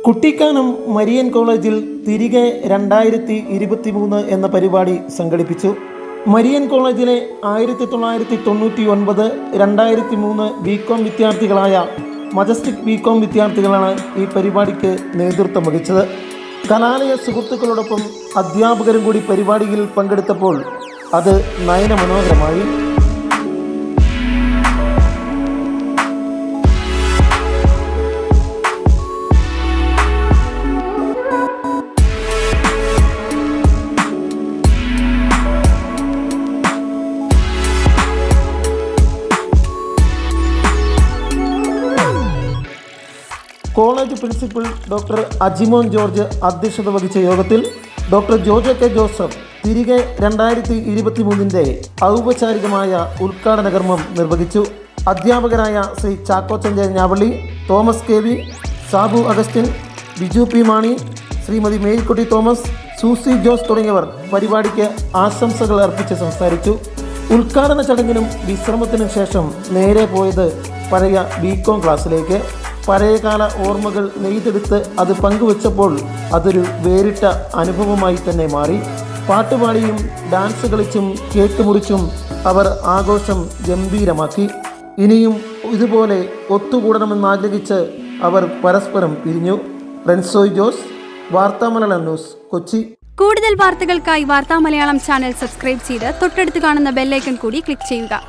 Kuttikkanam Marian കോളേജിൽ തിരികെ 2023 എന്ന പരിപാടി സംഘടിപ്പിച്ചു. മരിയൻ കോളേജിലെ 1999, 2003 ബികോം വിദ്യാർത്ഥികളായ മജസ്റ്റിക് ബികോം വിദ്യാർത്ഥികളാണ് ഈ പരിപാടിക്ക് നേതൃത്വം വഹിച്ചത്. കലാലയ സുഹൃത്തുക്കളോടൊപ്പം അധ്യാപകരും കൂടി പരിപാടിയിൽ പങ്കെടുത്തപ്പോൾ അത് നയനമനോഹരമായി. College principal doctor Ajimon George അധ്യക്ഷത വഹിച്ച യോഗത്തിൽ ഡോക്ടർ ജോജോ കെ ജോസഫ് തിരികെ 2023 ഔപചാരികമായ ഉദ്ഘാടന കർമ്മം നിർവഹിച്ചു. അധ്യാപകരായ Shri Chackochan Njavally, Thomas K V, Sabu Augustine, Biju P Mani, Shrimati Marykutty Thomas, Susie Jose തുടങ്ങിയവർ പരിപാടിക്ക് ആശംസകൾ അർപ്പിച്ച് സംസാരിച്ചു. ഉദ്ഘാടന ചടങ്ങിനും വിശ്രമത്തിനും ശേഷം നേരെ പോയത് പഴയ ബികോം ക്ലാസ്സിലേക്ക്. പഴയകാല ഓർമ്മകൾ നെയ്തെടുത്ത് അത് പങ്കുവച്ചപ്പോൾ അതൊരു വേറിട്ട അനുഭവമായി തന്നെ മാറി. പാട്ടുപാടിയും ഡാൻസ് കളിച്ചും കേക്ക് മുറിച്ചും അവർ ആഘോഷം ഗംഭീരമാക്കി. ഇനിയും ഇതുപോലെ ഒത്തുകൂടണമെന്നാഗ്രഹിച്ച് അവർ പരസ്പരം പിരിഞ്ഞു. റെൻസോയ് ജോസ്, വാർത്താമലയാളം ന്യൂസ്, കൊച്ചി. കൂടുതൽ വാർത്തകൾക്കായി വാർത്താമലയാളം ചാനൽ സബ്സ്ക്രൈബ് ചെയ്ത് തൊട്ടടുത്ത് കാണുന്ന ബെല്ലൈക്കൺ കൂടി ക്ലിക്ക് ചെയ്യുക.